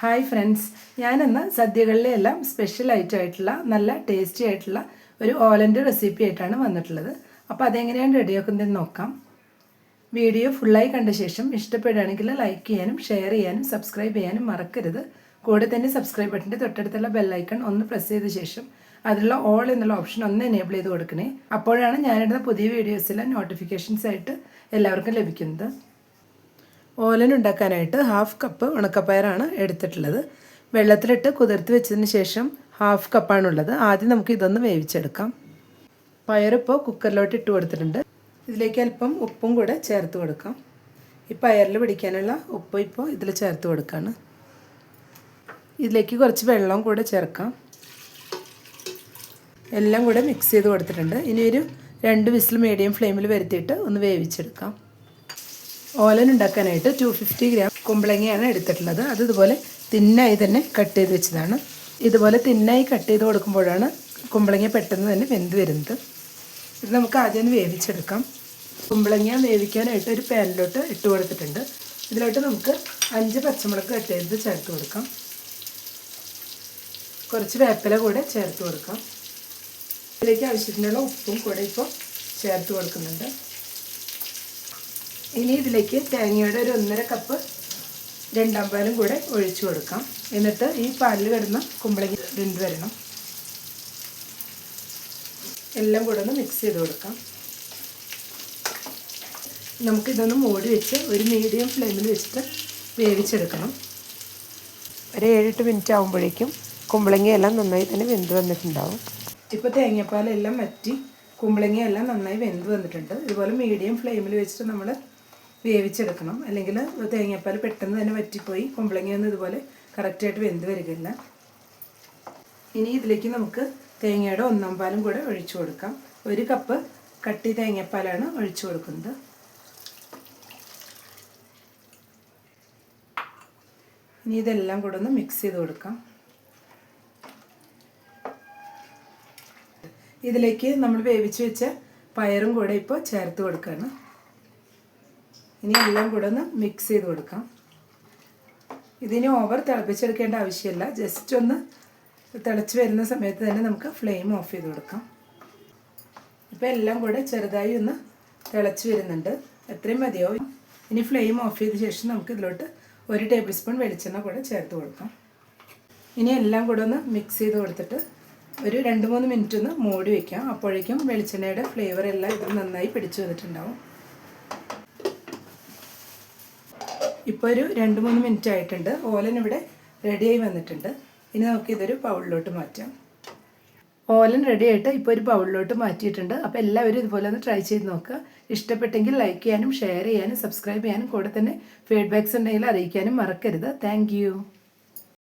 Hi friends, ഞാനിന്ന് സദ്യകളിലെല്ലാം special ആയിട്ടുള്ള നല്ല ടേസ്റ്റി ആയിട്ടുള്ള ഒരു ഓലൻ്റെ റെസിപ്പി ആയിട്ടാണ് വന്നിട്ടുള്ളത്. അപ്പോൾ അതെങ്ങനെയാണ് റെഡിയാക്കുന്നതെന്ന് നോക്കാം. വീഡിയോ ഫുള്ളായി കണ്ട ശേഷം ഇഷ്ടപ്പെടുകയാണെങ്കിൽ ലൈക്ക് ചെയ്യാനും ഷെയർ ചെയ്യാനും സബ്സ്ക്രൈബ് ചെയ്യാനും മറക്കരുത്. കൂടെ തന്നെ സബ്സ്ക്രൈബ് ബട്ടൻ്റെ തൊട്ടടുത്തുള്ള ബെല്ലൈക്കൺ ഒന്ന് പ്രസ് ചെയ്ത ശേഷം അതിലുള്ള ഓൾ എന്നുള്ള ഓപ്ഷൻ ഒന്ന് എനേബിൾ ചെയ്ത് കൊടുക്കണേ. അപ്പോഴാണ് ഞാനിടുന്ന പുതിയ വീഡിയോസിലെ നോട്ടിഫിക്കേഷൻസ് ആയിട്ട് എല്ലാവർക്കും ലഭിക്കുന്നത്. ഓലൻ ഉണ്ടാക്കാനായിട്ട് 1/2 കപ്പ് ഉണക്കപ്പയറാണ് എടുത്തിട്ടുള്ളത്. വെള്ളത്തിലിട്ട് കുതിർത്ത് വെച്ചതിന് ശേഷം 1/2 കപ്പാണുള്ളത്. ആദ്യം നമുക്ക് ഇതൊന്ന് വേവിച്ചെടുക്കാം. പയറിപ്പോൾ കുക്കറിലോട്ട് ഇട്ട് കൊടുത്തിട്ടുണ്ട്. ഇതിലേക്ക് അല്പം ഉപ്പും കൂടെ ചേർത്ത് കൊടുക്കാം. ഈ പയറിൽ പിടിക്കാനുള്ള ഉപ്പ് ഇപ്പോൾ ഇതിൽ ചേർത്ത് കൊടുക്കുകയാണ്. ഇതിലേക്ക് കുറച്ച് വെള്ളം കൂടെ ചേർക്കാം. എല്ലാം കൂടെ മിക്സ് ചെയ്ത് കൊടുത്തിട്ടുണ്ട്. ഇനി ഒരു 2 വിസിൽ മീഡിയം ഫ്ലെയിമിൽ വരുത്തിയിട്ട് ഒന്ന് വേവിച്ചെടുക്കാം. ഓലൻ ഉണ്ടാക്കാനായിട്ട് 250 ഗ്രാം കുമ്പളങ്ങയാണ് എടുത്തിട്ടുള്ളത്. അത് ഇതുപോലെ തിന്നായി തന്നെ കട്ട് ചെയ്ത് വെച്ചതാണ്. ഇതുപോലെ തിന്നായി കട്ട് ചെയ്ത് കൊടുക്കുമ്പോഴാണ് കുമ്പളങ്ങ പെട്ടെന്ന് തന്നെ വെന്ത് വരുന്നത്. ഇത് നമുക്ക് ആദ്യം വേവിച്ചെടുക്കാം. കുമ്പളങ്ങ വേവിക്കാനായിട്ട് ഒരു പാനിലോട്ട് ഇട്ട് കൊടുത്തിട്ടുണ്ട്. ഇതിലോട്ട് നമുക്ക് 5 പച്ചമുളക് കട്ട് ചെയ്ത് ചേർത്ത് കൊടുക്കാം. കുറച്ച് വേപ്പില കൂടെ ചേർത്ത് കൊടുക്കാം. ഇതിലേക്ക് ആവശ്യത്തിനുള്ള ഉപ്പും കൂടെ ഇപ്പോൾ ചേർത്ത് കൊടുക്കുന്നുണ്ട്. ഇനി ഇതിലേക്ക് തേങ്ങയുടെ ഒരു 1.5 കപ്പ് രണ്ടാം പാലും കൂടെ ഒഴിച്ചു കൊടുക്കാം. എന്നിട്ട് ഈ പാലിൽ കിടന്ന കുമ്പളങ്ങ വെന്ത് വരണം. എല്ലാം കൂടെ ഒന്ന് മിക്സ് ചെയ്ത് കൊടുക്കാം. നമുക്കിതൊന്ന് മൂടി വെച്ച് ഒരു മീഡിയം ഫ്ലെയിമിൽ വെച്ചിട്ട് വേവിച്ചെടുക്കണം. ഒരു 7-8 മിനിറ്റ് ആകുമ്പോഴേക്കും കുമ്പളങ്ങയെല്ലാം നന്നായി തന്നെ വെന്ത് വന്നിട്ടുണ്ടാവും. ഇപ്പോൾ തേങ്ങാപ്പാലെല്ലാം വറ്റി കുമ്പളങ്ങയെല്ലാം നന്നായി വെന്ത് വന്നിട്ടുണ്ട്. ഇതുപോലെ മീഡിയം ഫ്ലെയിമിൽ വെച്ചിട്ട് നമ്മൾ വേവിച്ചെടുക്കണം. അല്ലെങ്കിൽ തേങ്ങാപ്പാൽ പെട്ടെന്ന് തന്നെ വറ്റിപ്പോയി കുമ്പളങ്ങയൊന്നും ഇതുപോലെ കറക്റ്റായിട്ട് വെന്ത് വരികയില്ല. ഇനി ഇതിലേക്ക് നമുക്ക് തേങ്ങയുടെ 1/4 പാലും കൂടെ ഒഴിച്ചു കൊടുക്കാം. 1 കപ്പ് കട്ടി തേങ്ങാപ്പാലാണ് ഒഴിച്ചു കൊടുക്കുന്നത്. ഇനി ഇതെല്ലാം കൂടെ ഒന്ന് മിക്സ് ചെയ്ത് കൊടുക്കാം. ഇതിലേക്ക് നമ്മൾ വേവിച്ച് വെച്ച പയറും കൂടെ ഇപ്പോൾ ചേർത്ത് കൊടുക്കുകയാണ്. ഇനി എല്ലാം കൂടെ ഒന്ന് മിക്സ് ചെയ്ത് കൊടുക്കാം. ഇതിന് ഓവർ തിളപ്പിച്ചെടുക്കേണ്ട ആവശ്യമില്ല. ജസ്റ്റ് ഒന്ന് തിളച്ച് വരുന്ന സമയത്ത് തന്നെ നമുക്ക് ഫ്ലെയിം ഓഫ് ചെയ്ത് കൊടുക്കാം. ഇപ്പോൾ എല്ലാം കൂടെ ചെറുതായി ഒന്ന് തിളച്ച് വരുന്നുണ്ട്. എത്രയും മതിയാവും. ഇനി ഫ്ലെയിം ഓഫ് ചെയ്ത ശേഷം നമുക്ക് ഇതിലോട്ട് 1 ടേബിൾ സ്പൂൺ വെളിച്ചെണ്ണ കൂടെ ചേർത്ത് കൊടുക്കാം. ഇനി എല്ലാം കൂടെ ഒന്ന് മിക്സ് ചെയ്ത് കൊടുത്തിട്ട് ഒരു 2-3 മിനിറ്റ് ഒന്ന് മൂടി വയ്ക്കാം. അപ്പോഴേക്കും വെളിച്ചെണ്ണയുടെ ഫ്ലേവർ എല്ലാം ഇത് നന്നായി പിടിച്ചു വന്നിട്ടുണ്ടാവും. ഇപ്പോൾ ഒരു 2-3 മിനിറ്റ് ആയിട്ടുണ്ട്. ഓലൻ ഇവിടെ റെഡിയായി വന്നിട്ടുണ്ട്. ഇനി നമുക്കിതൊരു ബൗളിലോട്ട് മാറ്റാം. ഓലൻ റെഡി ആയിട്ട് ഇപ്പോൾ ഒരു ബൗളിലോട്ട് മാറ്റിയിട്ടുണ്ട്. അപ്പോൾ എല്ലാവരും ഇതുപോലെ ഒന്ന് ട്രൈ ചെയ്ത് നോക്കുക. ഇഷ്ടപ്പെട്ടെങ്കിൽ ലൈക്ക് ചെയ്യാനും ഷെയർ ചെയ്യാനും സബ്സ്ക്രൈബ് ചെയ്യാനും കൂടെ തന്നെ ഫീഡ്ബാക്ക്സ് ഉണ്ടെങ്കിൽ അറിയിക്കാനും മറക്കരുത്. താങ്ക്